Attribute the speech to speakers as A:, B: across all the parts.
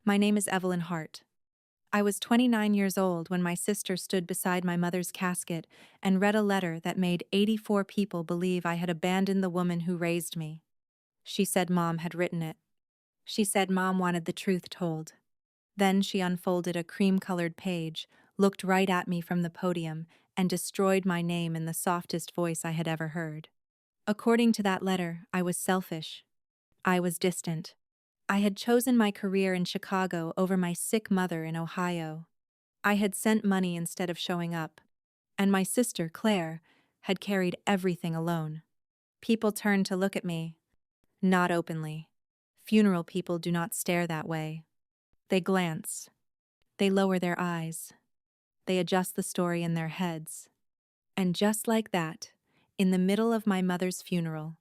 A: My name is Evelyn Hart. I was 29 years old when my sister stood beside my mother's casket and read a letter that made 84 people believe I had abandoned the woman who raised me. She said Mom had written it. She said Mom wanted the truth told. Then she unfolded a cream-colored page, looked right at me from the podium, and destroyed my name in the softest voice I had ever heard. According to that letter, I was selfish. I was distant. I had chosen my career in Chicago over my sick mother in Ohio. I had sent money instead of showing up. And my sister, Claire, had carried everything alone. People turned to look at me. Not openly. Funeral people do not stare that way. They glance. They lower their eyes. They adjust the story in their heads. And just like that, in the middle of my mother's funeral,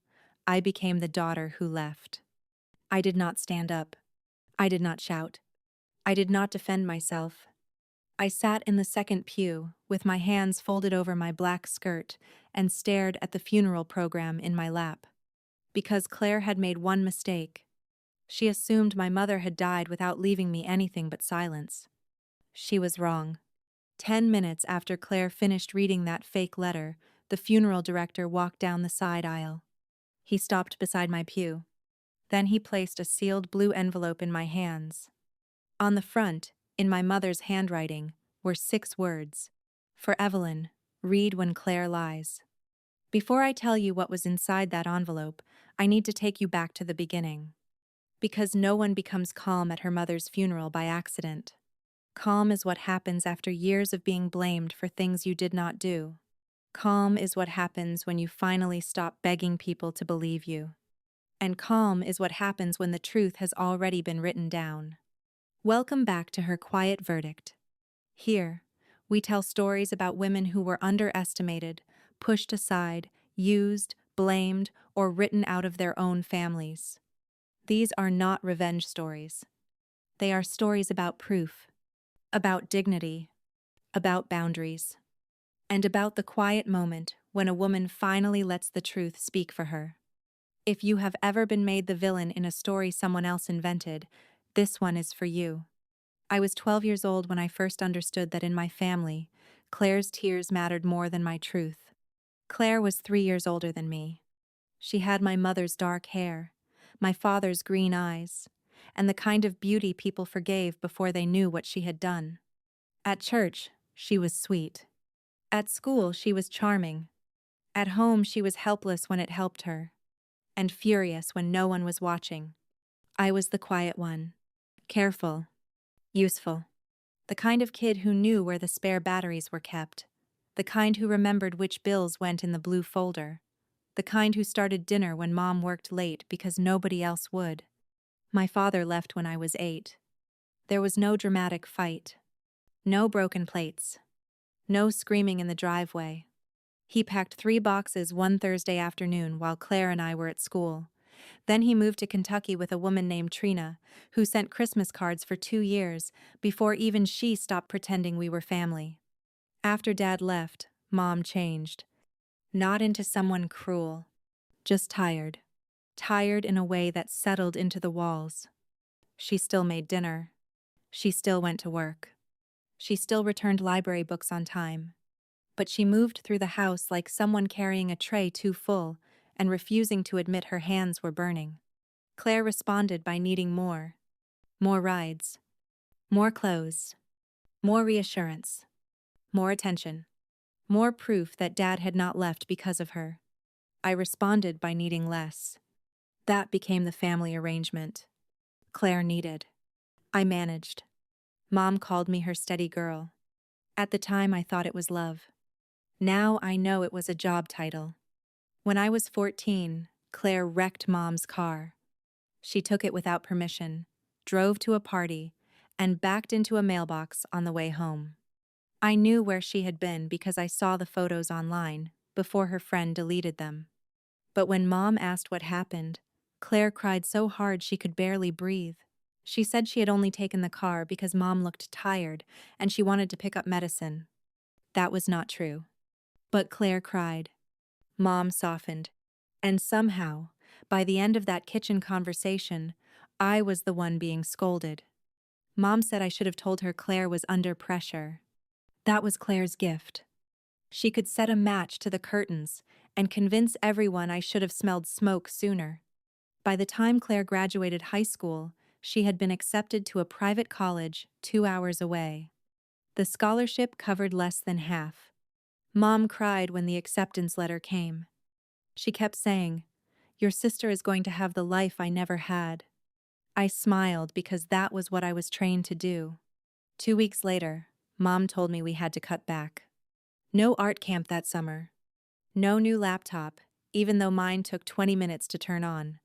A: I became the daughter who left. I did not stand up. I did not shout. I did not defend myself. I sat in the second pew, with my hands folded over my black skirt, and stared at the funeral program in my lap. Because Claire had made one mistake. She assumed my mother had died without leaving me anything but silence. She was wrong. 10 minutes after Claire finished reading that fake letter, the funeral director walked down the side aisle. He stopped beside my pew. Then he placed a sealed blue envelope in my hands. On the front, in my mother's handwriting, were 6 words. For Evelyn, read when Claire lies. Before I tell you what was inside that envelope, I need to take you back to the beginning. Because no one becomes calm at her mother's funeral by accident. Calm is what happens after years of being blamed for things you did not do. Calm is what happens when you finally stop begging people to believe you. And calm is what happens when the truth has already been written down. Welcome back to her quiet verdict. Here, we tell stories about women who were underestimated, pushed aside, used, blamed, or written out of their own families. These are not revenge stories. They are stories about proof, about dignity, about boundaries, and about the quiet moment when a woman finally lets the truth speak for her. If you have ever been made the villain in a story someone else invented, this one is for you. I was 12 years old when I first understood that in my family, Claire's tears mattered more than my truth. Claire was 3 years older than me. She had my mother's dark hair, my father's green eyes, and the kind of beauty people forgave before they knew what she had done. At church, she was sweet. At school, she was charming. At home, she was helpless when it helped her, and furious when no one was watching. I was the quiet one. Careful. Useful. The kind of kid who knew where the spare batteries were kept. The kind who remembered which bills went in the blue folder. The kind who started dinner when Mom worked late because nobody else would. My father left when I was 8. There was no dramatic fight. No broken plates. No screaming in the driveway. He packed 3 boxes one Thursday afternoon while Claire and I were at school. Then he moved to Kentucky with a woman named Trina, who sent Christmas cards for 2 years before even she stopped pretending we were family. After Dad left, Mom changed. Not into someone cruel. Just tired. Tired in a way that settled into the walls. She still made dinner. She still went to work. She still returned library books on time. But she moved through the house like someone carrying a tray too full and refusing to admit her hands were burning. Claire responded by needing more. More rides. More clothes. More reassurance. More attention. More proof that Dad had not left because of her. I responded by needing less. That became the family arrangement. Claire needed. I managed. Mom called me her steady girl. At the time, I thought it was love. Now I know it was a job title. When I was 14, Claire wrecked Mom's car. She took it without permission, drove to a party, and backed into a mailbox on the way home. I knew where she had been because I saw the photos online before her friend deleted them. But when Mom asked what happened, Claire cried so hard she could barely breathe. She said she had only taken the car because Mom looked tired and she wanted to pick up medicine. That was not true. But Claire cried. Mom softened. And somehow, by the end of that kitchen conversation, I was the one being scolded. Mom said I should have told her Claire was under pressure. That was Claire's gift. She could set a match to the curtains and convince everyone I should have smelled smoke sooner. By the time Claire graduated high school, she had been accepted to a private college 2 hours away. The scholarship covered less than half. Mom cried when the acceptance letter came. She kept saying, "Your sister is going to have the life I never had." I smiled because that was what I was trained to do. 2 weeks later, Mom told me we had to cut back. No art camp that summer. No new laptop, even though mine took 20 minutes to turn on.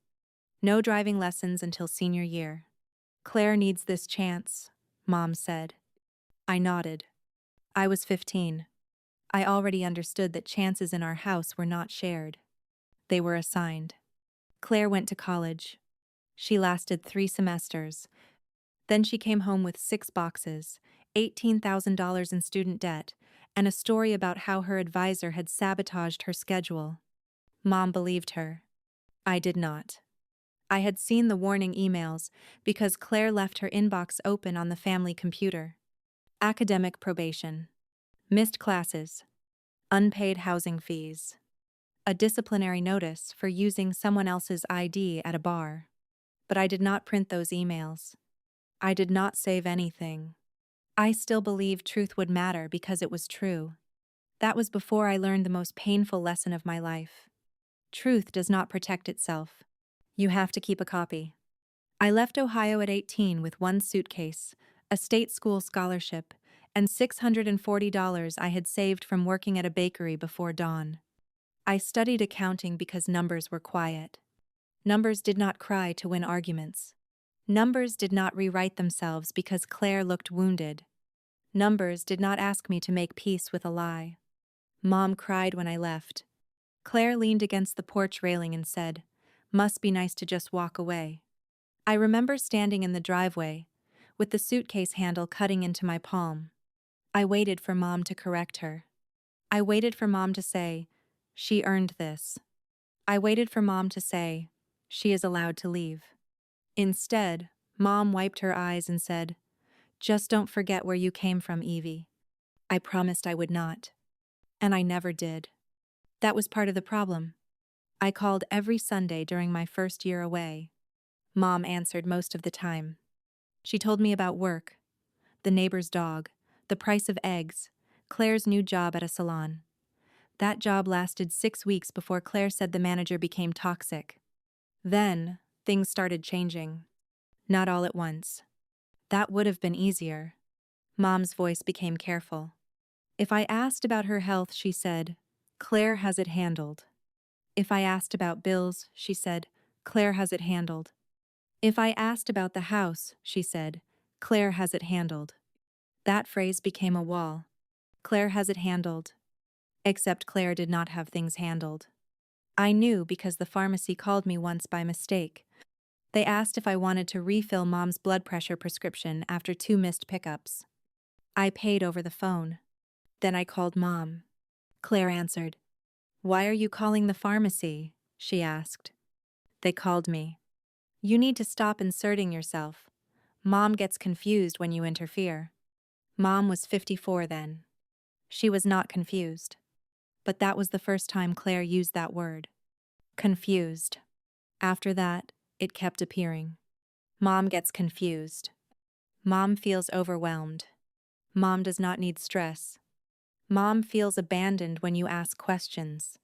A: No driving lessons until senior year. "Claire needs this chance," Mom said. I nodded. I was 15. I already understood that chances in our house were not shared. They were assigned. Claire went to college. She lasted 3 semesters. Then she came home with 6 boxes, $18,000 in student debt, and a story about how her advisor had sabotaged her schedule. Mom believed her. I did not. I had seen the warning emails because Claire left her inbox open on the family computer. Academic probation. Missed classes. Unpaid housing fees. A disciplinary notice for using someone else's ID at a bar. But I did not print those emails. I did not save anything. I still believed truth would matter because it was true. That was before I learned the most painful lesson of my life. Truth does not protect itself. You have to keep a copy. I left Ohio at 18 with one suitcase, a state school scholarship, and $640 I had saved from working at a bakery before dawn. I studied accounting because numbers were quiet. Numbers did not cry to win arguments. Numbers did not rewrite themselves because Claire looked wounded. Numbers did not ask me to make peace with a lie. Mom cried when I left. Claire leaned against the porch railing and said, "Must be nice to just walk away." I remember standing in the driveway, with the suitcase handle cutting into my palm. I waited for Mom to correct her. I waited for Mom to say, "She earned this." I waited for Mom to say, "She is allowed to leave." Instead, Mom wiped her eyes and said, "Just don't forget where you came from, Evie." I promised I would not. And I never did. That was part of the problem. I called every Sunday during my first year away. Mom answered most of the time. She told me about work, the neighbor's dog, the price of eggs, Claire's new job at a salon. That job lasted 6 weeks before Claire said the manager became toxic. Then, things started changing. Not all at once. That would have been easier. Mom's voice became careful. If I asked about her health, she said, "Claire has it handled." If I asked about bills, she said, "Claire has it handled." If I asked about the house, she said, "Claire has it handled." That phrase became a wall. Claire has it handled. Except Claire did not have things handled. I knew because the pharmacy called me once by mistake. They asked if I wanted to refill Mom's blood pressure prescription after 2 missed pickups. I paid over the phone. Then I called Mom. Claire answered. "Why are you calling the pharmacy?" she asked. They called me. "You need to stop inserting yourself. Mom gets confused when you interfere." Mom was 54 then. She was not confused. But that was the first time Claire used that word. Confused. After that, it kept appearing. Mom gets confused. Mom feels overwhelmed. Mom does not need stress. Mom feels abandoned when you ask questions.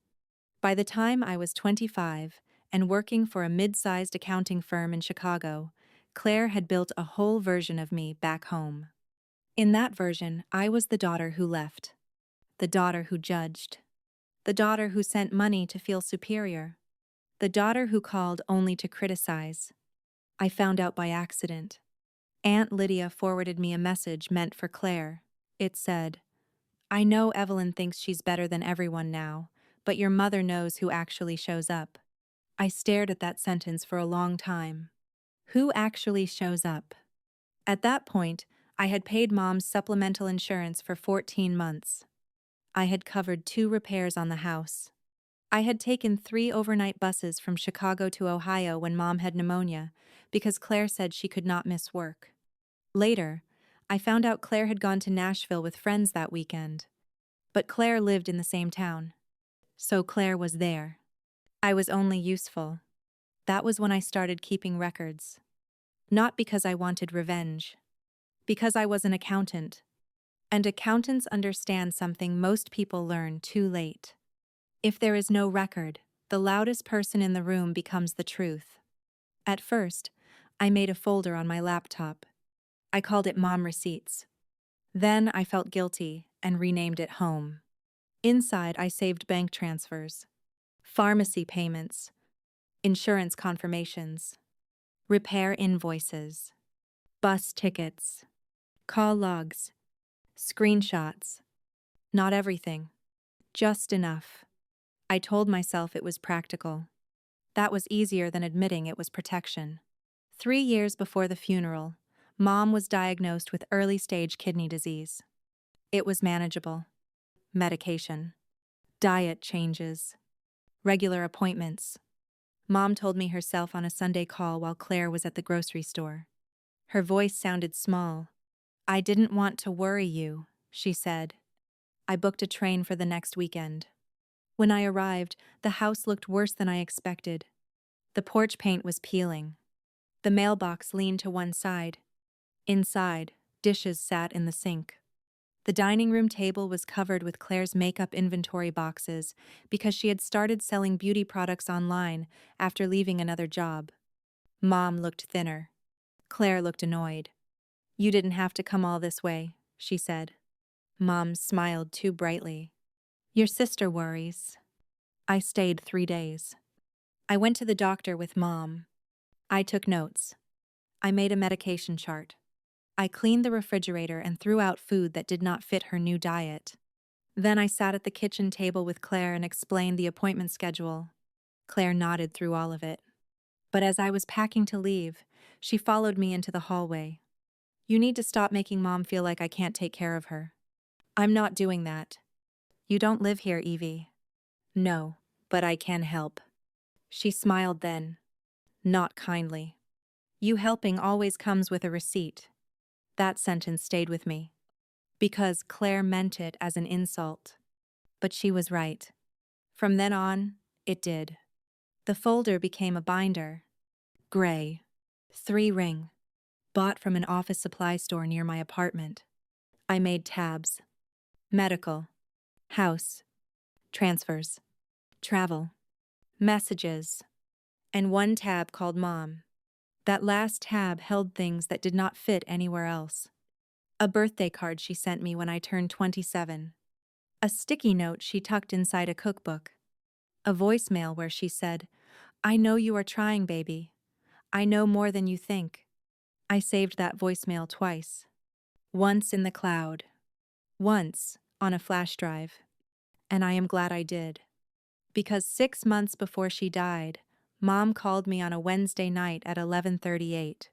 A: By the time I was 25 and working for a mid-sized accounting firm in Chicago, Claire had built a whole version of me back home. In that version, I was the daughter who left. The daughter who judged. The daughter who sent money to feel superior. The daughter who called only to criticize. I found out by accident. Aunt Lydia forwarded me a message meant for Claire. It said, "I know Evelyn thinks she's better than everyone now, but your mother knows who actually shows up." I stared at that sentence for a long time. Who actually shows up? At that point, I had paid Mom's supplemental insurance for 14 months. I had covered 2 repairs on the house. I had taken 3 overnight buses from Chicago to Ohio when Mom had pneumonia, because Claire said she could not miss work. Later, I found out Claire had gone to Nashville with friends that weekend. But Claire lived in the same town. So Claire was there. I was only useful. That was when I started keeping records. Not because I wanted revenge. Because I was an accountant. And accountants understand something most people learn too late. If there is no record, the loudest person in the room becomes the truth. At first, I made a folder on my laptop. I called it Mom Receipts. Then I felt guilty and renamed it Home. Inside, I saved bank transfers, pharmacy payments, insurance confirmations, repair invoices, bus tickets, call logs, screenshots. Not everything, just enough. I told myself it was practical. That was easier than admitting it was protection. 3 years before the funeral, Mom was diagnosed with early-stage kidney disease. It was manageable. Medication, diet changes, regular appointments. Mom told me herself on a Sunday call while Claire was at the grocery store. Her voice sounded small. "I didn't want to worry you," she said. I booked a train for the next weekend. When I arrived, the house looked worse than I expected. The porch paint was peeling. The mailbox leaned to one side. Inside, dishes sat in the sink. The dining room table was covered with Claire's makeup inventory boxes because she had started selling beauty products online after leaving another job. Mom looked thinner. Claire looked annoyed. "You didn't have to come all this way," she said. Mom smiled too brightly. "Your sister worries." I stayed 3 days. I went to the doctor with Mom. I took notes. I made a medication chart. I cleaned the refrigerator and threw out food that did not fit her new diet. Then I sat at the kitchen table with Claire and explained the appointment schedule. Claire nodded through all of it. But as I was packing to leave, she followed me into the hallway. "You need to stop making Mom feel like I can't take care of her." "I'm not doing that." "You don't live here, Evie." "No, but I can help." She smiled then. Not kindly. "You helping always comes with a receipt." That sentence stayed with me. Because Claire meant it as an insult. But she was right. From then on, it did. The folder became a binder. Gray. 3-ring. Bought from an office supply store near my apartment. I made tabs. Medical. House. Transfers. Travel. Messages. And one tab called Mom. That last tab held things that did not fit anywhere else. A birthday card she sent me when I turned 27. A sticky note she tucked inside a cookbook. A voicemail where she said, "I know you are trying, baby. I know more than you think." I saved that voicemail twice. Once in the cloud. Once on a flash drive. And I am glad I did. Because 6 months before she died, Mom called me on a Wednesday night at 11:38.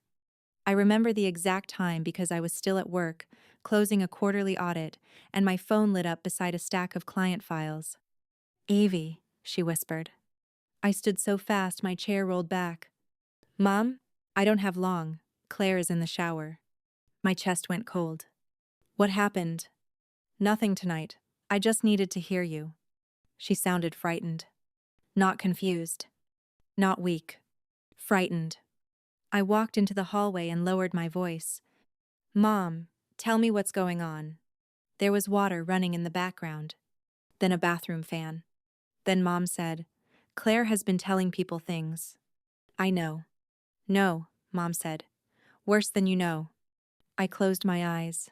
A: I remember the exact time because I was still at work, closing a quarterly audit, and my phone lit up beside a stack of client files. "Evie," she whispered. I stood so fast my chair rolled back. "Mom, I don't have long. Claire is in the shower." My chest went cold. "What happened?" "Nothing tonight. I just needed to hear you." She sounded frightened. Not confused. Not weak. Frightened. I walked into the hallway and lowered my voice. "Mom, tell me what's going on." There was water running in the background. Then a bathroom fan. Then Mom said, "Claire has been telling people things." "I know." "No," Mom said. "Worse than you know." I closed my eyes.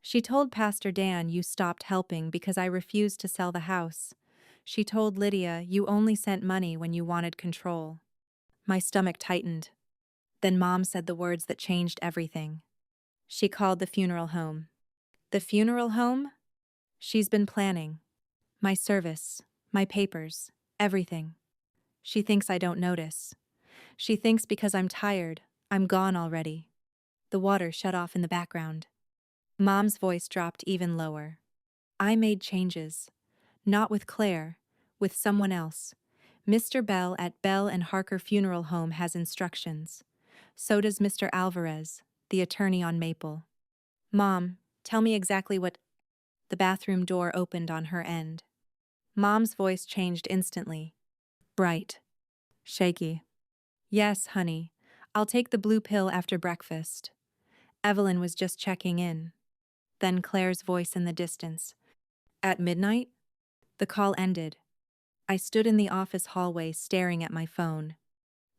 A: "She told Pastor Dan you stopped helping because I refused to sell the house. She told Lydia you only sent money when you wanted control." My stomach tightened. Then Mom said the words that changed everything. She called the funeral home. "The funeral home?" "She's been planning. My service, my papers, everything. She thinks I don't notice. She thinks because I'm tired, I'm gone already." The water shut off in the background. Mom's voice dropped even lower. "I made changes. Not with Claire, with someone else. Mr. Bell at Bell and Harker Funeral Home has instructions. So does Mr. Alvarez. the attorney on Maple. Mom, tell me exactly what. The bathroom door opened on her end. Mom's voice changed instantly. Bright. Shaky. Yes, honey. I'll take the blue pill after breakfast. Evelyn was just checking in. Then Claire's voice in the distance. At midnight? The call ended. I stood in the office hallway staring at my phone.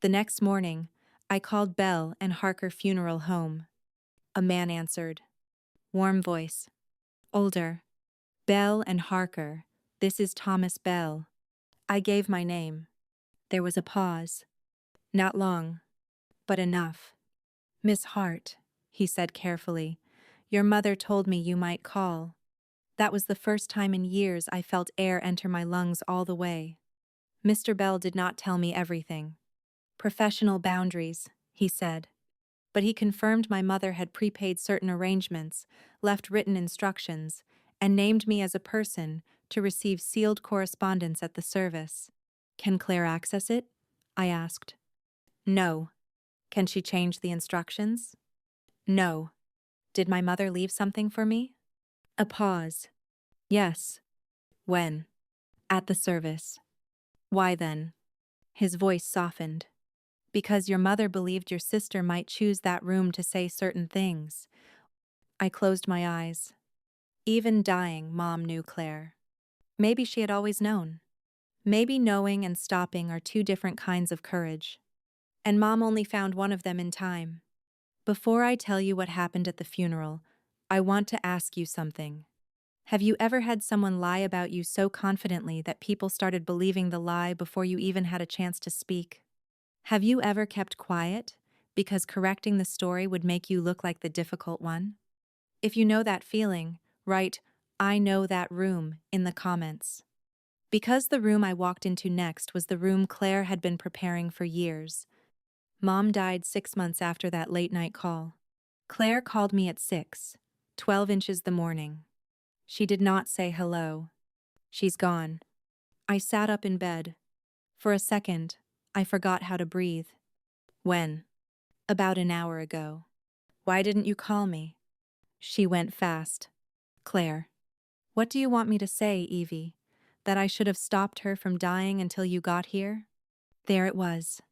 A: The next morning, I called Bell and Harker Funeral Home. A man answered. Warm voice. Older. Bell and Harker. This is Thomas Bell. I gave my name. There was a pause. Not long, but enough. Miss Hart, he said carefully, your mother told me you might call. That was the first time in years I felt air enter my lungs all the way. Mr. Bell did not tell me everything. Professional boundaries, he said. But he confirmed my mother had prepaid certain arrangements, left written instructions, and named me as a person to receive sealed correspondence at the service. Can Claire access it? I asked. No. Can she change the instructions? No. Did my mother leave something for me? A pause. Yes. When? At the service. Why then? His voice softened. Because your mother believed your sister might choose that room to say certain things. I closed my eyes. Even dying, Mom knew Claire. Maybe she had always known. Maybe knowing and stopping are two different kinds of courage. And Mom only found one of them in time. Before I tell you what happened at the funeral, I want to ask you something. Have you ever had someone lie about you so confidently that people started believing the lie before you even had a chance to speak? Have you ever kept quiet because correcting the story would make you look like the difficult one? If you know that feeling, write, I know that room in the comments. Because the room I walked into next was the room Claire had been preparing for years. Mom died 6 months after that late-night call. Claire called me at 6, 12 inches the morning. She did not say hello. She's gone. I sat up in bed. For a second, I forgot how to breathe. When? About an hour ago. Why didn't you call me? She went fast. Claire. What do you want me to say, Evie? That I should have stopped her from dying until you got here? There it was.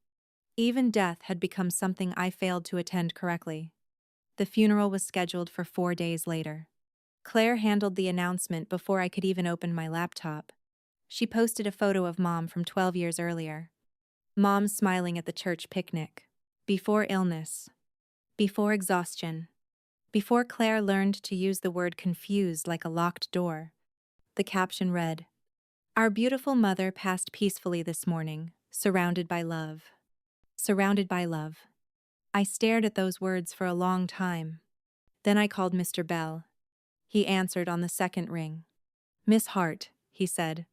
A: Even death had become something I failed to attend correctly. The funeral was scheduled for 4 days later. Claire handled the announcement before I could even open my laptop. She posted a photo of Mom from 12 years earlier. Mom smiling at the church picnic. Before illness. Before exhaustion. Before Claire learned to use the word confused like a locked door. The caption read, Our beautiful mother passed peacefully this morning, surrounded by love. Surrounded by love. I stared at those words for a long time. Then I called Mr. Bell. He answered on the second ring. Miss Hart, he said.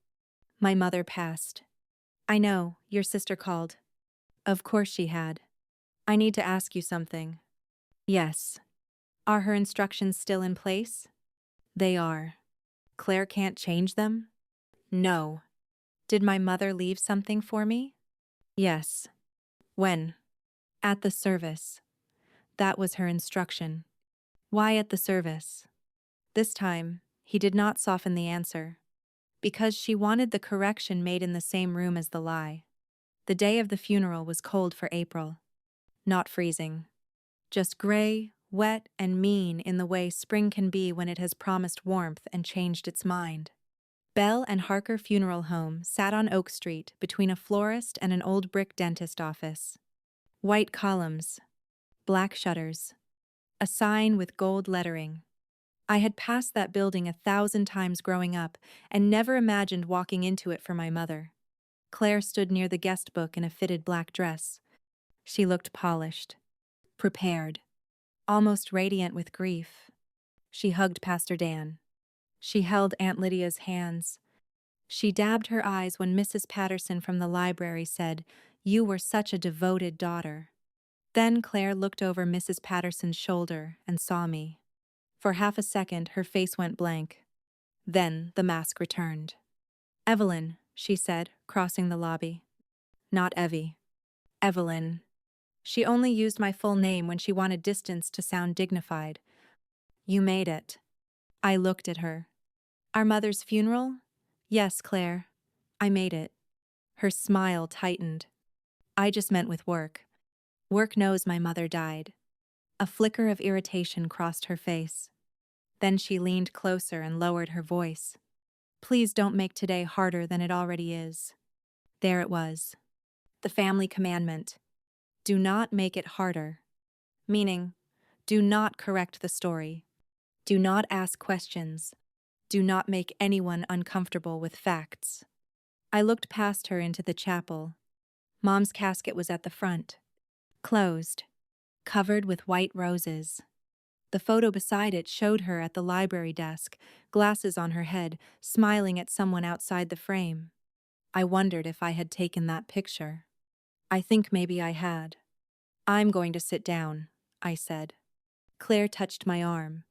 A: My mother passed. I know, your sister called. Of course she had. I need to ask you something. Yes. Are her instructions still in place? They are. Claire can't change them? No. Did my mother leave something for me? Yes. When? At the service. That was her instruction. Why at the service? This time, he did not soften the answer. Because she wanted the correction made in the same room as the lie. The day of the funeral was cold for April. Not freezing. Just gray, wet, and mean in the way spring can be when it has promised warmth and changed its mind. Bell and Harker Funeral Home sat on Oak Street between a florist and an old brick dentist office. White columns. Black shutters. A sign with gold lettering. I had passed that building 1,000 times growing up and never imagined walking into it for my mother. Claire stood near the guest book in a fitted black dress. She looked polished. Prepared. Almost radiant with grief. She hugged Pastor Dan. She held Aunt Lydia's hands. She dabbed her eyes when Mrs. Patterson from the library said, You were such a devoted daughter. Then Claire looked over Mrs. Patterson's shoulder and saw me. For half a second, her face went blank. Then the mask returned. Evelyn, she said, crossing the lobby. Not Evie. Evelyn. She only used my full name when she wanted distance to sound dignified. You made it. I looked at her. Our mother's funeral? Yes, Claire. I made it. Her smile tightened. I just meant with work. Work knows my mother died. A flicker of irritation crossed her face. Then she leaned closer and lowered her voice. Please don't make today harder than it already is. There it was. The family commandment. Do not make it harder. Meaning, do not correct the story. Do not ask questions. Do not make anyone uncomfortable with facts. I looked past her into the chapel. Mom's casket was at the front, closed, covered with white roses. The photo beside it showed her at the library desk, glasses on her head, smiling at someone outside the frame. I wondered if I had taken that picture. I think maybe I had. I'm going to sit down, I said. Claire touched my arm.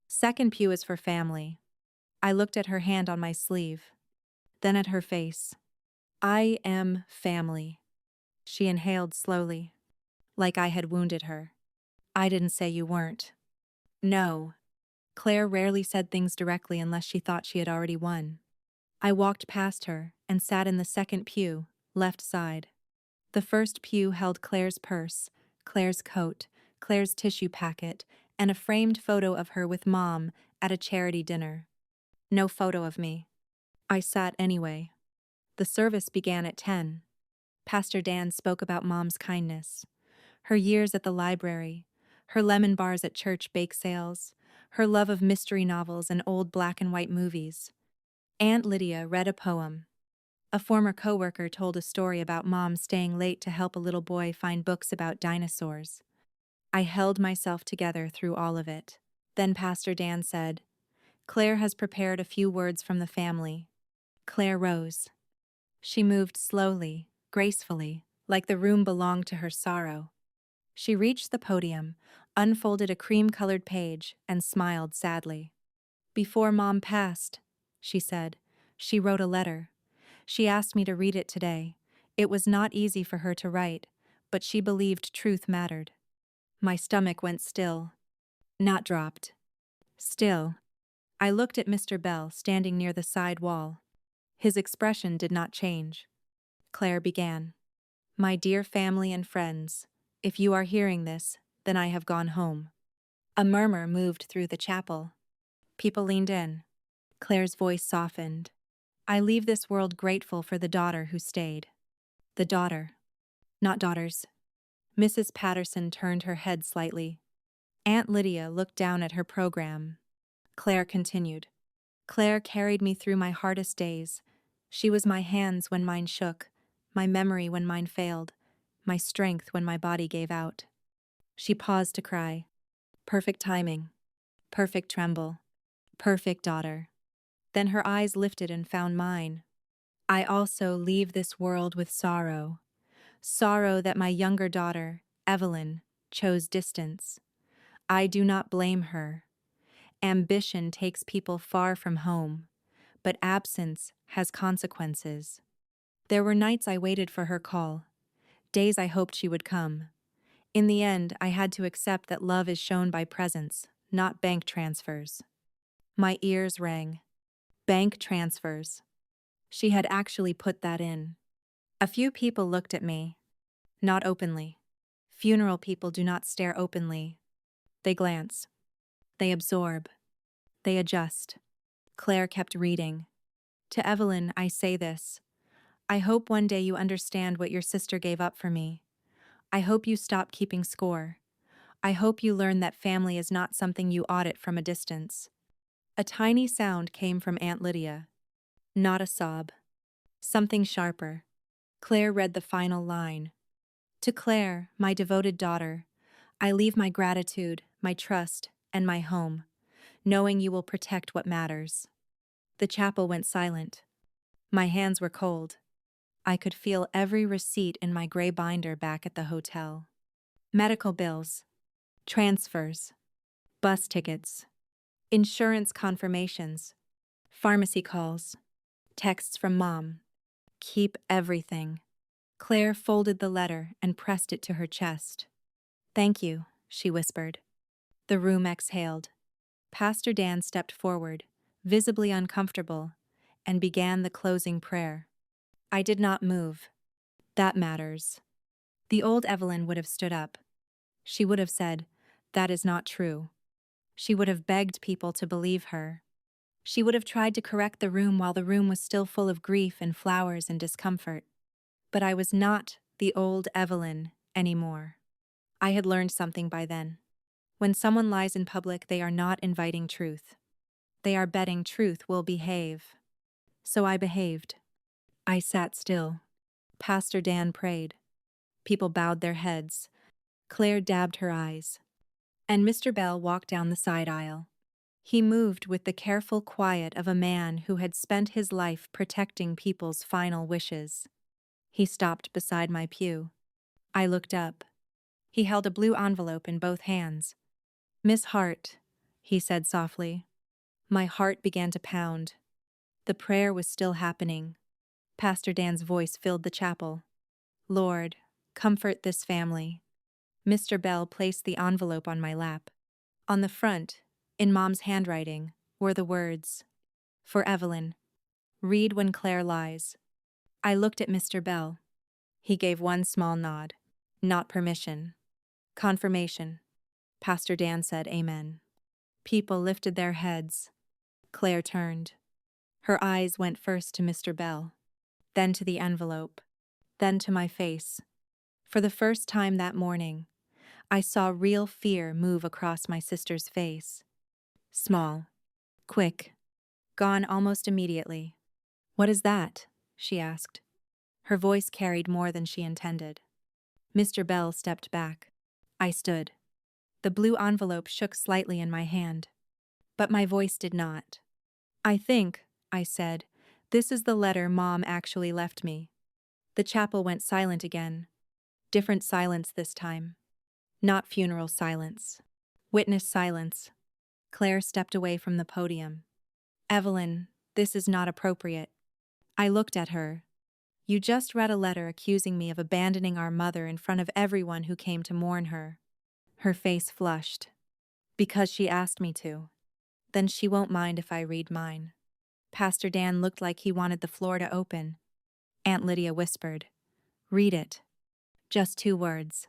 A: Second pew is for family. I looked at her hand on my sleeve, then at her face. I am family. She inhaled slowly, like I had wounded her. I didn't say you weren't. No. Claire rarely said things directly unless she thought she had already won. I walked past her and sat in the second pew, left side. The first pew held Claire's purse, Claire's coat, Claire's tissue packet, and a framed photo of her with Mom at a charity dinner. No photo of me. I sat anyway. The service began at 10. Pastor Dan spoke about Mom's kindness, her years at the library, her lemon bars at church bake sales, her love of mystery novels and old black and white movies. Aunt Lydia read a poem. A former coworker told a story about Mom staying late to help a little boy find books about dinosaurs. I held myself together through all of it. Then Pastor Dan said, Claire has prepared a few words from the family. Claire rose. She moved slowly, gracefully, like the room belonged to her sorrow. She reached the podium, unfolded a cream-colored page, and smiled sadly. Before Mom passed, she said, she wrote a letter. She asked me to read it today. It was not easy for her to write, but she believed truth mattered. My stomach went still. Not dropped. Still. I looked at Mr. Bell standing near the side wall. His expression did not change. Claire began. My dear family and friends, if you are hearing this, then I have gone home. A murmur moved through the chapel. People leaned in. Claire's voice softened. I leave this world grateful for the daughter who stayed. The daughter. Not daughters. Mrs. Patterson turned her head slightly. Aunt Lydia looked down at her program. Claire continued. Claire carried me through my hardest days. She was my hands when mine shook, my memory when mine failed, my strength when my body gave out. She paused to cry. Perfect timing. Perfect tremble. Perfect daughter. Then her eyes lifted and found mine. I also leave this world with sorrow. Sorrow that my younger daughter, Evelyn, chose distance. I do not blame her. Ambition takes people far from home, but absence has consequences. There were nights I waited for her call, days I hoped she would come. In the end, I had to accept that love is shown by presence, not bank transfers. My ears rang. Bank transfers. She had actually put that in. A few people looked at me. Not openly. Funeral people do not stare openly. They glance. They absorb. They adjust. Claire kept reading. To Evelyn, I say this. I hope one day you understand what your sister gave up for me. I hope you stop keeping score. I hope you learn that family is not something you audit from a distance. A tiny sound came from Aunt Lydia. Not a sob. Something sharper. Claire read the final line. To Claire, my devoted daughter, I leave my gratitude, my trust, and my home, knowing you will protect what matters. The chapel went silent. My hands were cold. I could feel every receipt in my gray binder back at the hotel. Medical bills, transfers, bus tickets, insurance confirmations, pharmacy calls, texts from Mom. Keep everything. Claire folded the letter and pressed it to her chest. "Thank you," she whispered. The room exhaled. Pastor Dan stepped forward, visibly uncomfortable, and began the closing prayer. I did not move. That matters. The old Evelyn would have stood up. She would have said, "That is not true." She would have begged people to believe her. She would have tried to correct the room while the room was still full of grief and flowers and discomfort. But I was not the old Evelyn anymore. I had learned something by then. When someone lies in public, they are not inviting truth. They are betting truth will behave. So I behaved. I sat still. Pastor Dan prayed. People bowed their heads. Claire dabbed her eyes. And Mr. Bell walked down the side aisle. He moved with the careful quiet of a man who had spent his life protecting people's final wishes. He stopped beside my pew. I looked up. He held a blue envelope in both hands. "Miss Hart," he said softly. My heart began to pound. The prayer was still happening. Pastor Dan's voice filled the chapel. "Lord, comfort this family." Mr. Bell placed the envelope on my lap. On the front, in Mom's handwriting, were the words, "For Evelyn. Read when Claire lies." I looked at Mr. Bell. He gave one small nod. Not permission. Confirmation. Pastor Dan said amen. People lifted their heads. Claire turned. Her eyes went first to Mr. Bell, then to the envelope, then to my face. For the first time that morning, I saw real fear move across my sister's face. Small, quick, gone almost immediately. "What is that?" she asked. Her voice carried more than she intended. Mr. Bell stepped back. I stood. The blue envelope shook slightly in my hand. But my voice did not. "I think," I said, "this is the letter Mom actually left me." The chapel went silent again. Different silence this time. Not funeral silence. Witness silence. Claire stepped away from the podium. "Evelyn, this is not appropriate." I looked at her. "You just read a letter accusing me of abandoning our mother in front of everyone who came to mourn her." Her face flushed. "Because she asked me to." "Then she won't mind if I read mine." Pastor Dan looked like he wanted the floor to open. Aunt Lydia whispered, "Read it." Just 2 words.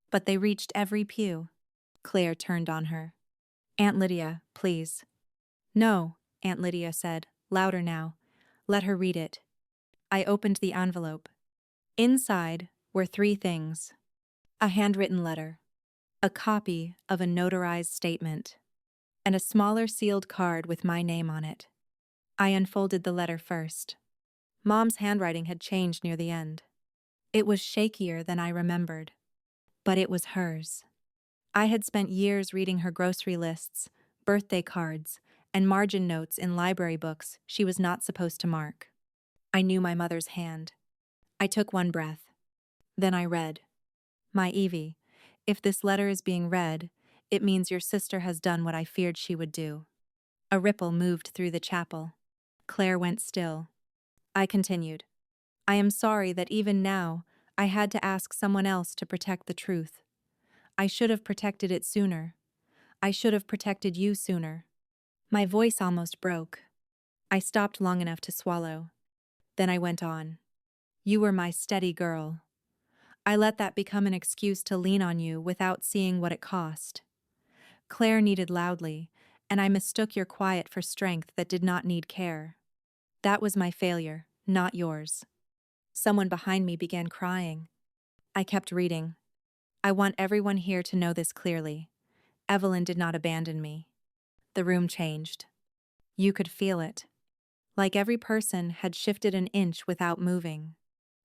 A: But they reached every pew. Claire turned on her. "Aunt Lydia, please." "No," Aunt Lydia said, louder now. "Let her read it." I opened the envelope. Inside were 3 things. A handwritten letter, a copy of a notarized statement, and a smaller sealed card with my name on it. I unfolded the letter first. Mom's handwriting had changed near the end. It was shakier than I remembered. But it was hers. I had spent years reading her grocery lists, birthday cards, and margin notes in library books she was not supposed to mark. I knew my mother's hand. I took one breath. Then I read, "My Evie, if this letter is being read, it means your sister has done what I feared she would do." A ripple moved through the chapel. Claire went still. I continued, "I am sorry that even now I had to ask someone else to protect the truth. I should have protected it sooner. I should have protected you sooner." My voice almost broke. I stopped long enough to swallow. Then I went on. "You were my steady girl. I let that become an excuse to lean on you without seeing what it cost. Claire needed loudly, and I mistook your quiet for strength that did not need care. That was my failure, not yours." Someone behind me began crying. I kept reading. "I want everyone here to know this clearly. Evelyn did not abandon me." The room changed. You could feel it. Like every person had shifted an inch without moving.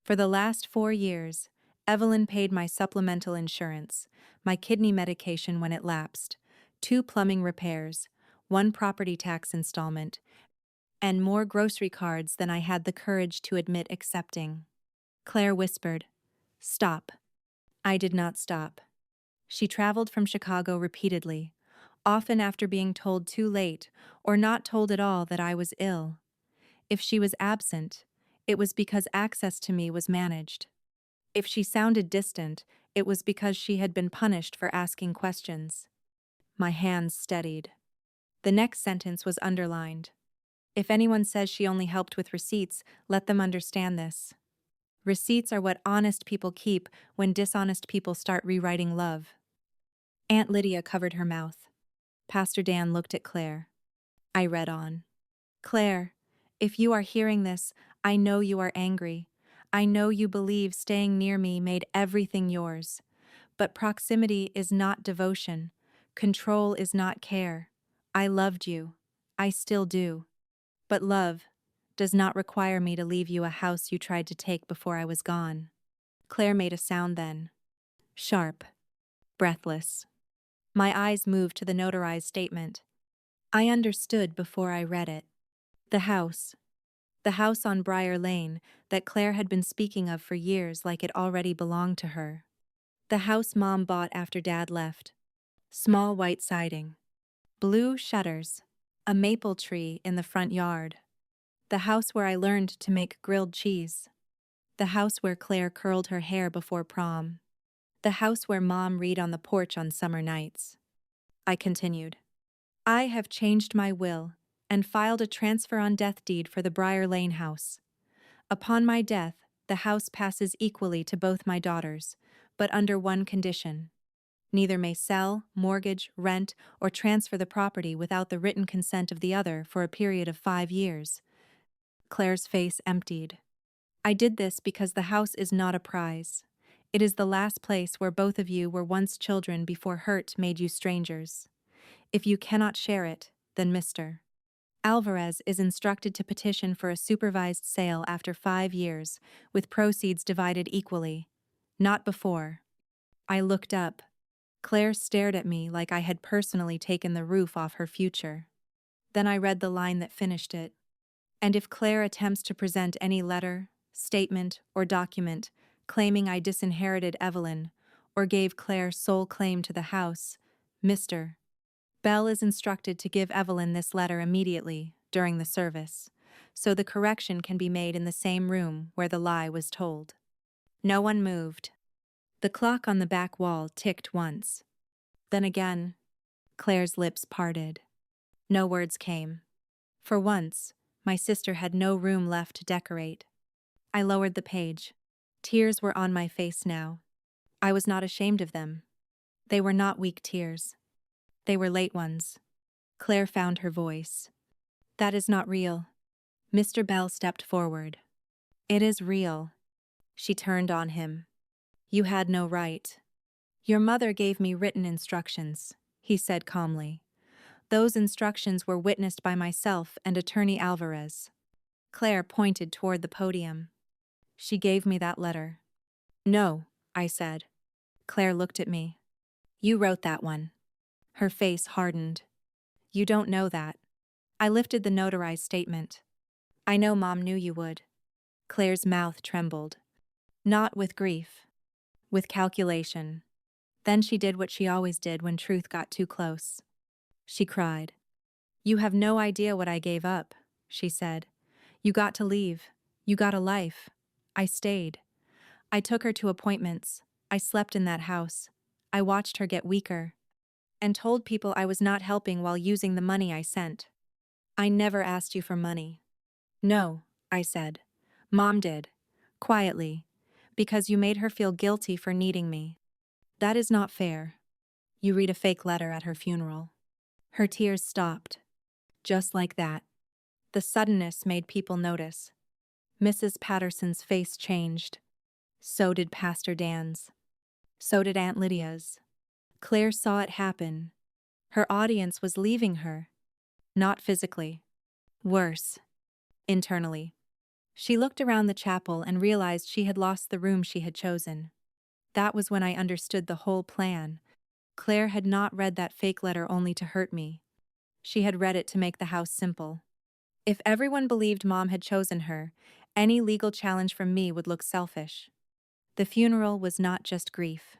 A: For the last 4 years, Evelyn paid my supplemental insurance, my kidney medication when it lapsed, 2 plumbing repairs, 1 property tax installment, and more grocery cards than I had the courage to admit accepting. Claire whispered, "Stop." I did not stop. She traveled from Chicago repeatedly, often after being told too late or not told at all that I was ill. If she was absent, it was because access to me was managed. If she sounded distant, it was because she had been punished for asking questions. My hands steadied. The next sentence was underlined. If anyone says she only helped with receipts, let them understand this. Receipts are what honest people keep when dishonest people start rewriting love. Aunt Lydia covered her mouth. Pastor Dan looked at Claire. I read on. Claire, if you are hearing this, I know you are angry. I know you believe staying near me made everything yours. But proximity is not devotion. Control is not care. I loved you. I still do. But love does not require me to leave you a house you tried to take before I was gone. Claire made a sound then. Sharp. Breathless. My eyes moved to the notarized statement. I understood before I read it. The house. The house on Briar Lane that Claire had been speaking of for years like it already belonged to her. The house Mom bought after Dad left. Small white siding. Blue shutters. A maple tree in the front yard. The house where I learned to make grilled cheese. The house where Claire curled her hair before prom. The house where Mom read on the porch on summer nights. I continued. I have changed my will and filed a transfer on death deed for the Briar Lane house. Upon my death, the house passes equally to both my daughters, but under one condition. Neither may sell, mortgage, rent, or transfer the property without the written consent of the other for a period of 5 years. Claire's face emptied. I did this because the house is not a prize. It is the last place where both of you were once children before hurt made you strangers. If you cannot share it, then Mr. Alvarez is instructed to petition for a supervised sale after 5 years, with proceeds divided equally. Not before. I looked up. Claire stared at me like I had personally taken the roof off her future. Then I read the line that finished it. And if Claire attempts to present any letter, statement, or document claiming I disinherited Evelyn or gave Claire sole claim to the house, Mr. Bell is instructed to give Evelyn this letter immediately during the service, so the correction can be made in the same room where the lie was told. No one moved. The clock on the back wall ticked once. Then again, Claire's lips parted. No words came. For once, my sister had no room left to decorate. I lowered the page. Tears were on my face now. I was not ashamed of them. They were not weak tears. They were late ones. Claire found her voice. That is not real. Mr. Bell stepped forward. It is real. She turned on him. You had no right. Your mother gave me written instructions, he said calmly. Those instructions were witnessed by myself and Attorney Alvarez. Claire pointed toward the podium. She gave me that letter. No, I said. Claire looked at me. You wrote that one. Her face hardened. You don't know that. I lifted the notarized statement. I know Mom knew you would. Claire's mouth trembled. Not with grief. With calculation. Then she did what she always did when truth got too close. She cried. You have no idea what I gave up, she said. You got to leave. You got a life. I stayed. I took her to appointments. I slept in that house. I watched her get weaker. And told people I was not helping while using the money I sent. I never asked you for money. No, I said. Mom did. Quietly. Because you made her feel guilty for needing me. That is not fair. You read a fake letter at her funeral. Her tears stopped. Just like that. The suddenness made people notice. Mrs. Patterson's face changed. So did Pastor Dan's. So did Aunt Lydia's. Claire saw it happen. Her audience was leaving her. Not physically. Worse. Internally. She looked around the chapel and realized she had lost the room she had chosen. That was when I understood the whole plan. Claire had not read that fake letter only to hurt me. She had read it to make the house simple. If everyone believed Mom had chosen her, any legal challenge from me would look selfish. The funeral was not just grief.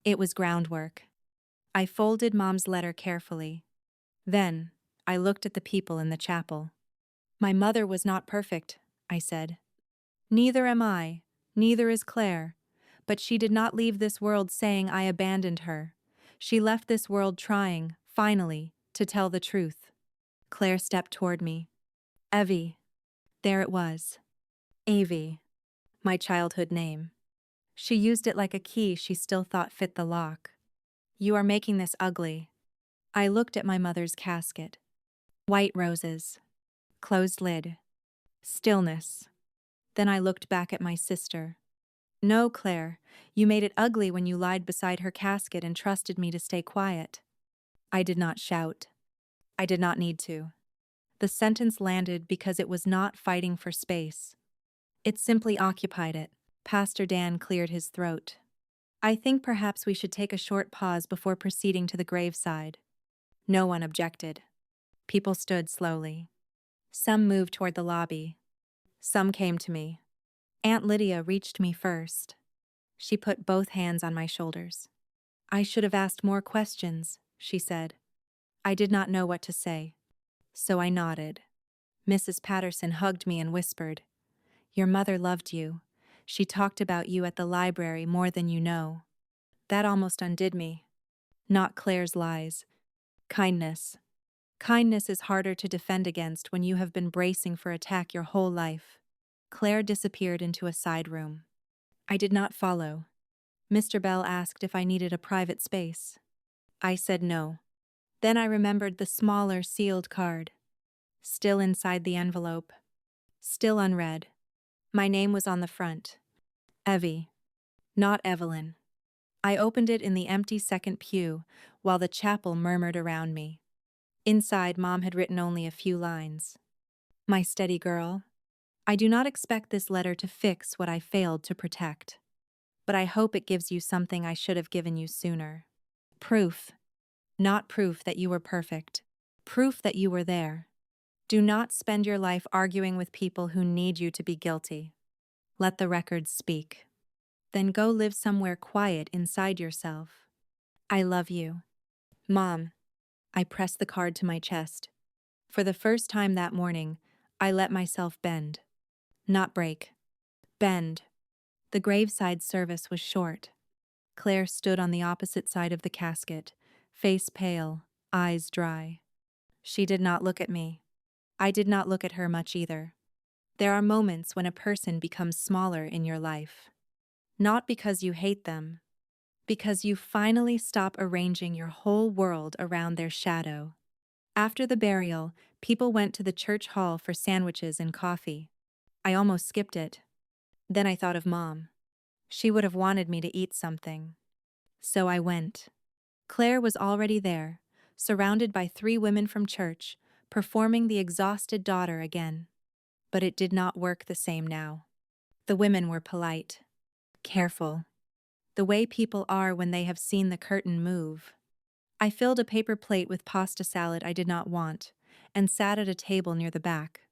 A: It was groundwork. I folded Mom's letter carefully. Then, I looked at the people in the chapel. My mother was not perfect, I said. Neither am I, neither is Claire, But she did not leave this world saying I abandoned her. She left this world trying, finally, to tell the truth. Claire stepped toward me. Evie. There it was. Avie. My childhood name. She used it like a key she still thought fit the lock. You are making this ugly. I looked at my mother's casket. White roses. Closed lid. Stillness. Then I looked back at my sister. No, Claire, you made it ugly when you lied beside her casket and trusted me to stay quiet. I did not shout. I did not need to. The sentence landed because it was not fighting for space. It simply occupied it. Pastor Dan cleared his throat. I think perhaps we should take a short pause before proceeding to the graveside. No one objected. People stood slowly. Some moved toward the lobby. Some came to me. Aunt Lydia reached me first. She put both hands on my shoulders. I should have asked more questions, she said. I did not know what to say, so I nodded. Mrs. Patterson hugged me and whispered, Your mother loved you. She talked about you at the library more than you know. That almost undid me. Not Claire's lies. Kindness. Kindness is harder to defend against when you have been bracing for attack your whole life. Claire disappeared into a side room. I did not follow. Mr. Bell asked if I needed a private space. I said no. Then I remembered the smaller sealed card. Still inside the envelope. Still unread. My name was on the front. Evie. Not Evelyn. I opened it in the empty second pew, while the chapel murmured around me. Inside, Mom had written only a few lines. My steady girl. I do not expect this letter to fix what I failed to protect. But I hope it gives you something I should have given you sooner. Proof. Not proof that you were perfect. Proof that you were there. Do not spend your life arguing with people who need you to be guilty. Let the records speak. Then go live somewhere quiet inside yourself. I love you. Mom. I pressed the card to my chest. For the first time that morning, I let myself bend. Not break. Bend. The graveside service was short. Claire stood on the opposite side of the casket, face pale, eyes dry. She did not look at me. I did not look at her much either. There are moments when a person becomes smaller in your life. Not because you hate them, because you finally stop arranging your whole world around their shadow. After the burial, people went to the church hall for sandwiches and coffee. I almost skipped it. Then I thought of Mom. She would have wanted me to eat something. So I went. Claire was already there, surrounded by 3 women from church, performing the exhausted daughter again. But it did not work the same now. The women were polite. Careful. The way people are when they have seen the curtain move. I filled a paper plate with pasta salad I did not want, and sat at a table near the back.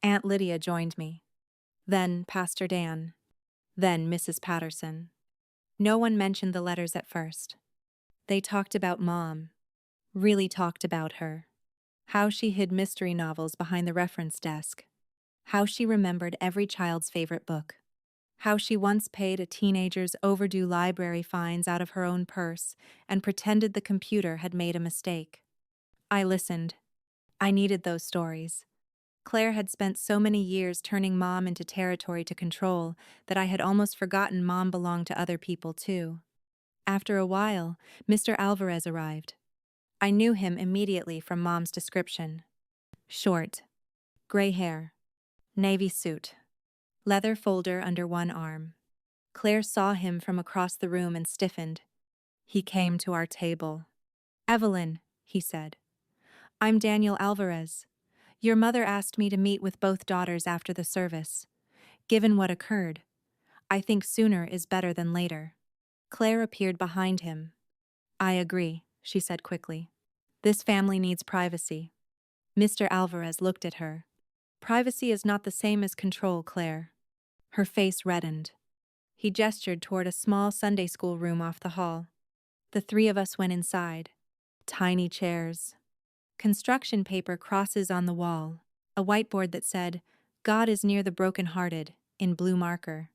A: Aunt Lydia joined me. Then Pastor Dan. Then Mrs. Patterson. No one mentioned the letters at first. They talked about Mom. Really talked about her. How she hid mystery novels behind the reference desk. How she remembered every child's favorite book. How she once paid a teenager's overdue library fines out of her own purse and pretended the computer had made a mistake. I listened. I needed those stories. Claire had spent so many years turning Mom into territory to control that I had almost forgotten Mom belonged to other people too. After a while, Mr. Alvarez arrived. I knew him immediately from Mom's description. Short. Gray hair. Navy suit. Leather folder under one arm. Claire saw him from across the room and stiffened. He came to our table. Evelyn, he said. I'm Daniel Alvarez. Your mother asked me to meet with both daughters after the service. Given what occurred, I think sooner is better than later. Claire appeared behind him. I agree, she said quickly. This family needs privacy. Mr. Alvarez looked at her. Privacy is not the same as control, Claire. Her face reddened. He gestured toward a small Sunday school room off the hall. The 3 of us went inside. Tiny chairs. Construction paper crosses on the wall. A whiteboard that said, God is near the brokenhearted, in blue marker.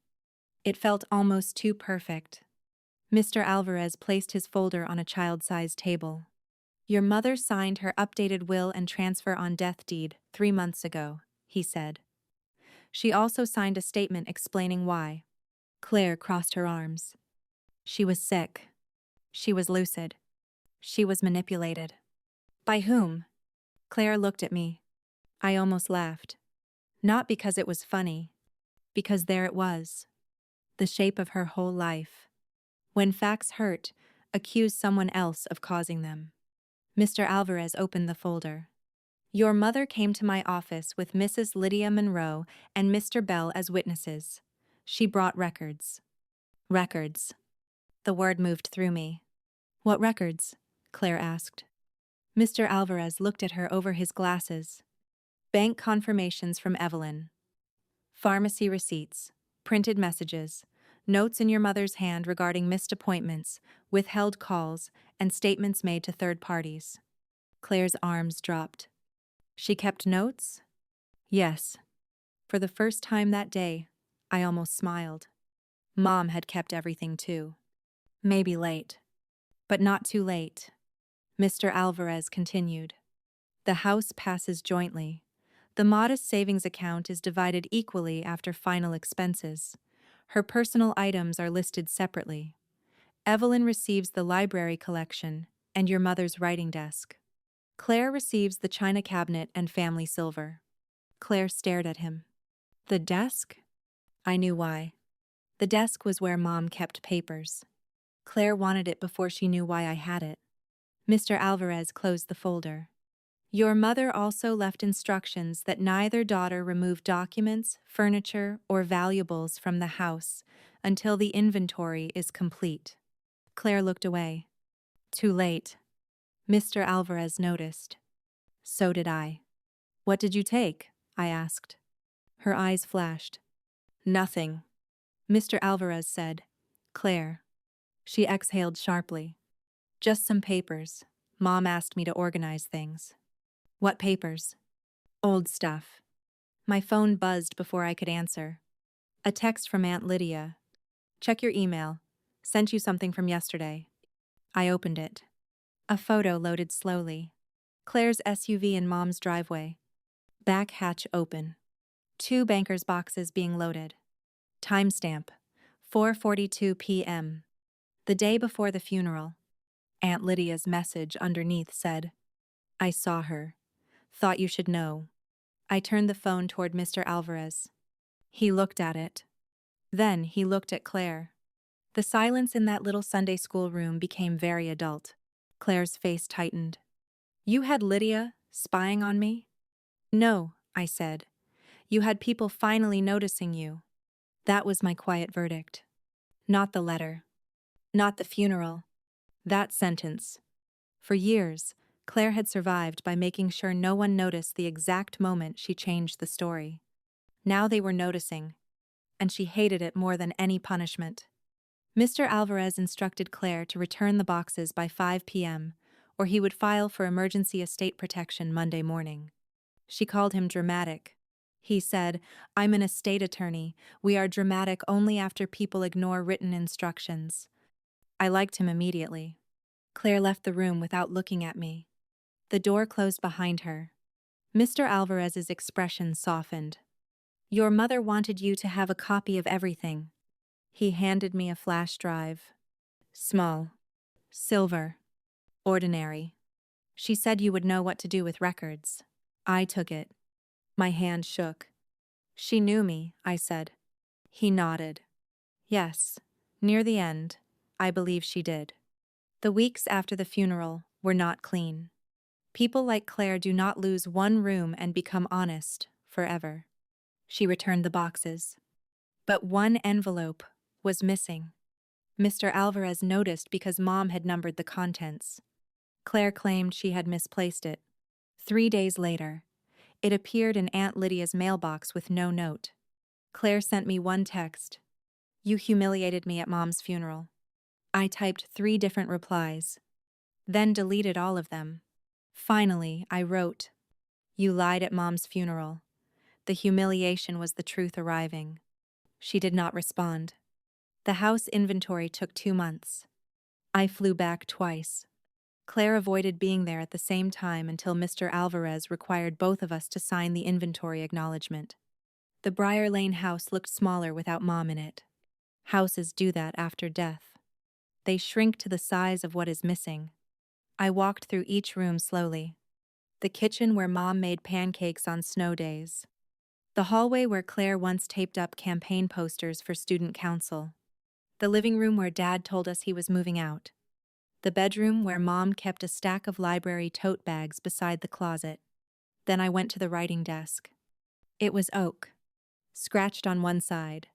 A: It felt almost too perfect. Mr. Alvarez placed his folder on a child-sized table. Your mother signed her updated will and transfer on death deed 3 months ago, he said. She also signed a statement explaining why. Claire crossed her arms. She was sick. She was lucid. She was manipulated. By whom? Claire looked at me. I almost laughed. Not because it was funny, because there it was. The shape of her whole life. When facts hurt, accuse someone else of causing them. Mr. Alvarez opened the folder. Your mother came to my office with Mrs. Lydia Monroe and Mr. Bell as witnesses. She brought records. Records. The word moved through me. What records? Claire asked. Mr. Alvarez looked at her over his glasses. Bank confirmations from Evelyn. Pharmacy receipts. Printed messages. Notes in your mother's hand regarding missed appointments, withheld calls, and statements made to third parties. Claire's arms dropped. She kept notes? Yes. For the first time that day, I almost smiled. Mom had kept everything too. Maybe late. But not too late. Mr. Alvarez continued. The house passes jointly. The modest savings account is divided equally after final expenses. Her personal items are listed separately. Evelyn receives the library collection and your mother's writing desk. Claire receives the china cabinet and family silver. Claire stared at him. The desk? I knew why. The desk was where Mom kept papers. Claire wanted it before she knew why I had it. Mr. Alvarez closed the folder. Your mother also left instructions that neither daughter remove documents, furniture, or valuables from the house until the inventory is complete. Claire looked away. Too late. Mr. Alvarez noticed. So did I. What did you take? I asked. Her eyes flashed. Nothing. Mr. Alvarez said. Claire. She exhaled sharply. Just some papers. Mom asked me to organize things. What papers? Old stuff. My phone buzzed before I could answer. A text from Aunt Lydia. Check your email. Sent you something from yesterday. I opened it. A photo loaded slowly. Claire's SUV in Mom's driveway. Back hatch open. 2 banker's boxes being loaded. Timestamp. 4:42 p.m. The day before the funeral. Aunt Lydia's message underneath said, I saw her. Thought you should know. I turned the phone toward Mr. Alvarez. He looked at it. Then he looked at Claire. The silence in that little Sunday school room became very adult. Claire's face tightened. You had Lydia spying on me? No, I said. You had people finally noticing you. That was my quiet verdict. Not the letter. Not the funeral. That sentence. For years, Claire had survived by making sure no one noticed the exact moment she changed the story. Now they were noticing, and she hated it more than any punishment. Mr. Alvarez instructed Claire to return the boxes by 5 p.m., or he would file for emergency estate protection Monday morning. She called him dramatic. He said, I'm an estate attorney. We are dramatic only after people ignore written instructions. I liked him immediately. Claire left the room without looking at me. The door closed behind her. Mr. Alvarez's expression softened. Your mother wanted you to have a copy of everything. He handed me a flash drive. Small. Silver. Ordinary. She said you would know what to do with records. I took it. My hand shook. She knew me, I said. He nodded. Yes, near the end, I believe she did. The weeks after the funeral were not clean. People like Claire do not lose one room and become honest forever. She returned the boxes. But one envelope was missing. Mr. Alvarez noticed because Mom had numbered the contents. Claire claimed she had misplaced it. 3 days later, it appeared in Aunt Lydia's mailbox with no note. Claire sent me one text. You humiliated me at Mom's funeral. I typed 3 different replies, then deleted all of them. Finally, I wrote, You lied at Mom's funeral. The humiliation was the truth arriving. She did not respond. The house inventory took 2 months. I flew back twice. Claire avoided being there at the same time until Mr. Alvarez required both of us to sign the inventory acknowledgement. The Briar Lane house looked smaller without Mom in it. Houses do that after death. They shrink to the size of what is missing. I walked through each room slowly. The kitchen where Mom made pancakes on snow days. The hallway where Claire once taped up campaign posters for student council. The living room where Dad told us he was moving out. The bedroom where Mom kept a stack of library tote bags beside the closet. Then I went to the writing desk. It was oak, scratched on one side.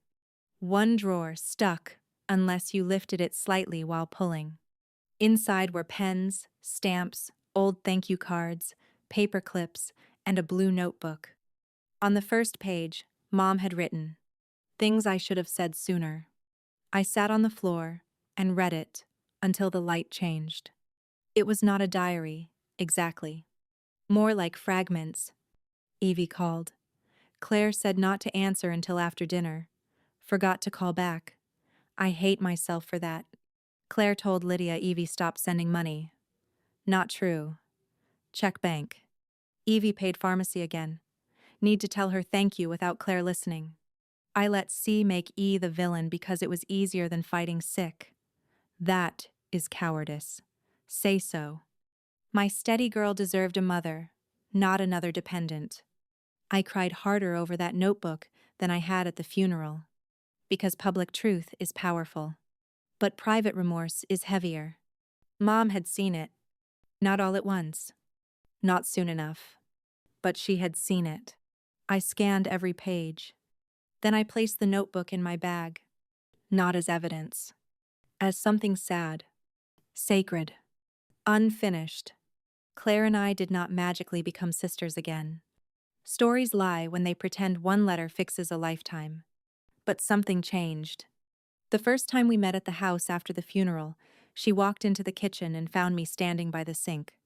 A: One drawer stuck unless you lifted it slightly while pulling. Inside were pens, stamps, old thank you cards, paper clips, and a blue notebook. On the first page, Mom had written, "Things I should have said sooner." I sat on the floor and read it until the light changed. It was not a diary, exactly. More like fragments. Evie called. Claire said not to answer until after dinner. Forgot to call back. I hate myself for that. Claire told Lydia Evie stopped sending money. Not true. Check bank. Evie paid pharmacy again. Need to tell her thank you without Claire listening. I let C make E the villain because it was easier than fighting sick. That is cowardice. Say so. My steady girl deserved a mother, not another dependent. I cried harder over that notebook than I had at the funeral. Because public truth is powerful. But private remorse is heavier. Mom had seen it. Not all at once. Not soon enough. But she had seen it. I scanned every page. Then I placed the notebook in my bag. Not as evidence. As something sad. Sacred. Unfinished. Claire and I did not magically become sisters again. Stories lie when they pretend one letter fixes a lifetime. But something changed. The first time we met at the house after the funeral, she walked into the kitchen and found me standing by the sink.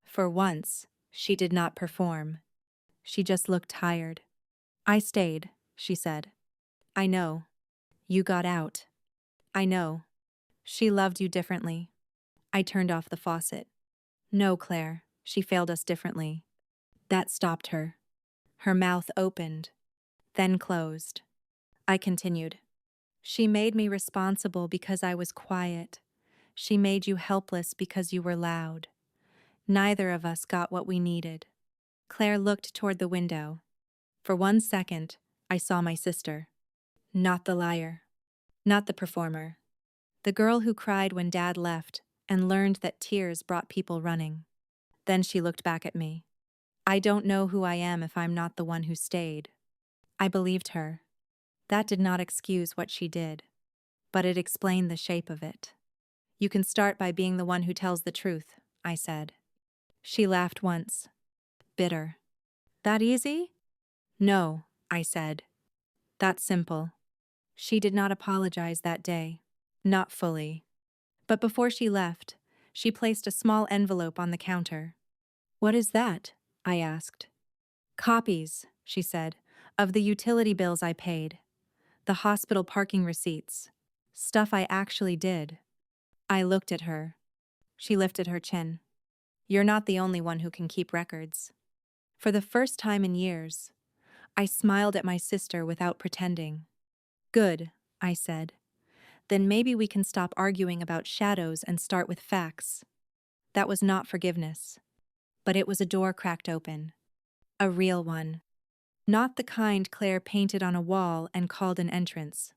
A: For once, she did not perform. She just looked tired. "I stayed," she said. "I know. You got out. I know. She loved you differently." I turned off the faucet. "No, Claire, she failed us differently." That stopped her. Her mouth opened, then closed. I continued. "She made me responsible because I was quiet. She made you helpless because you were loud. Neither of us got what we needed." Claire looked toward the window. For 1 second, I saw my sister. Not the liar. Not the performer. The girl who cried when Dad left and learned that tears brought people running. Then she looked back at me. "I don't know who I am if I'm not the one who stayed." I believed her. That did not excuse what she did, but it explained the shape of it. "You can start by being the one who tells the truth," I said. She laughed once. Bitter. "That easy?" "No," I said. "That's simple." She did not apologize that day. Not fully. But before she left, she placed a small envelope on the counter. "What is that?" I asked. "Copies," she said, "of the utility bills I paid. The hospital parking receipts. Stuff I actually did." I looked at her. She lifted her chin. "You're not the only one who can keep records." For the first time in years, I smiled at my sister without pretending. "Good," I said. "Then maybe we can stop arguing about shadows and start with facts." That was not forgiveness. But it was a door cracked open. A real one. Not the kind Claire painted on a wall and called an entrance.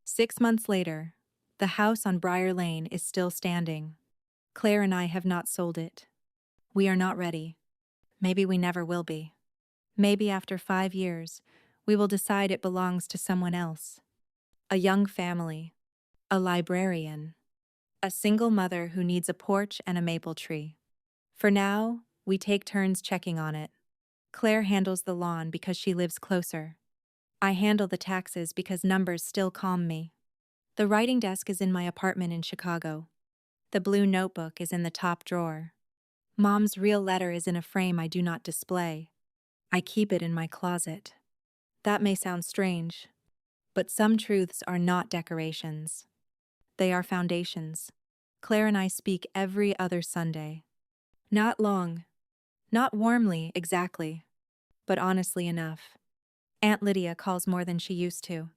A: 6 months later, the house on Briar Lane is still standing. Claire and I have not sold it. We are not ready. Maybe we never will be. Maybe after 5 years, we will decide it belongs to someone else. A young family. A librarian. A single mother who needs a porch and a maple tree. For now, we take turns checking on it. Claire handles the lawn because she lives closer. I handle the taxes because numbers still calm me. The writing desk is in my apartment in Chicago. The blue notebook is in the top drawer. Mom's real letter is in a frame I do not display. I keep it in my closet. That may sound strange, But some truths are not decorations. They are foundations. Claire and I speak every other Sunday. Not long, not warmly, exactly, but honestly enough. Aunt Lydia calls more than she used to.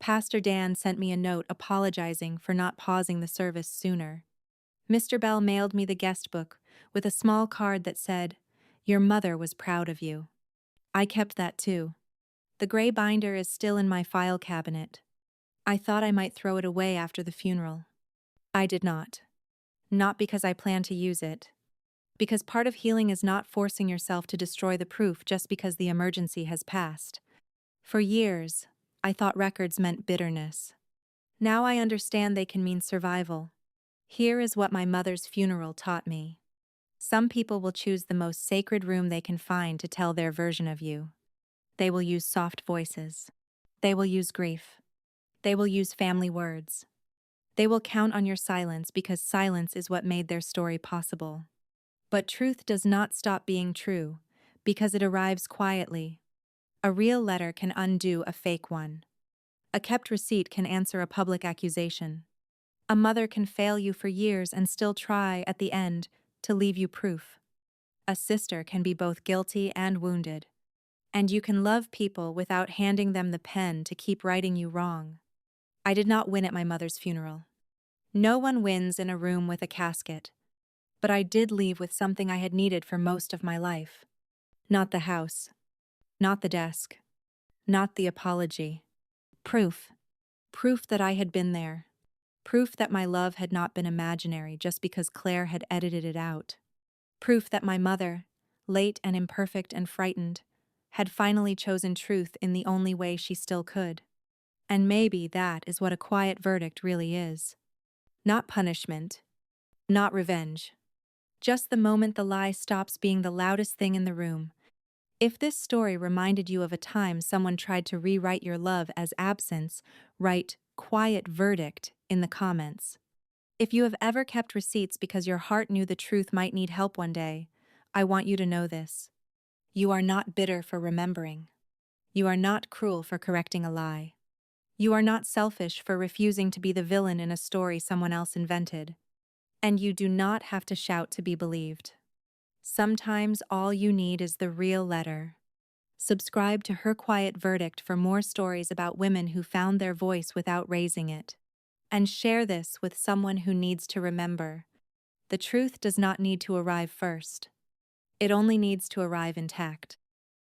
A: Pastor Dan sent me a note apologizing for not pausing the service sooner. Mr. Bell mailed me the guest book with a small card that said, "Your mother was proud of you." I kept that too. The gray binder is still in my file cabinet. I thought I might throw it away after the funeral. I did not. Not because I plan to use it. Because part of healing is not forcing yourself to destroy the proof just because the emergency has passed. For years, I thought records meant bitterness. Now I understand they can mean survival. Here is what my mother's funeral taught me. Some people will choose the most sacred room they can find to tell their version of you. They will use soft voices. They will use grief. They will use family words. They will count on your silence because silence is what made their story possible. But truth does not stop being true because it arrives quietly. A real letter can undo a fake one. A kept receipt can answer a public accusation. A mother can fail you for years and still try, at the end, to leave you proof. A sister can be both guilty and wounded. And you can love people without handing them the pen to keep righting you wrong. I did not win at my mother's funeral. No one wins in a room with a casket. But I did leave with something I had needed for most of my life. Not the house. Not the desk. Not the apology. Proof. Proof that I had been there. Proof that my love had not been imaginary just because Claire had edited it out. Proof that my mother, late and imperfect and frightened, had finally chosen truth in the only way she still could. And maybe that is what a quiet verdict really is. Not punishment. Not revenge. Just the moment the lie stops being the loudest thing in the room. If this story reminded you of a time someone tried to rewrite your love as absence, write "quiet verdict" in the comments. If you have ever kept receipts because your heart knew the truth might need help one day, I want you to know this. You are not bitter for remembering. You are not cruel for correcting a lie. You are not selfish for refusing to be the villain in a story someone else invented. And you do not have to shout to be believed. Sometimes all you need is the real letter. Subscribe to Her Quiet Verdict for more stories about women who found their voice without raising it. And share this with someone who needs to remember. The truth does not need to arrive first. It only needs to arrive intact.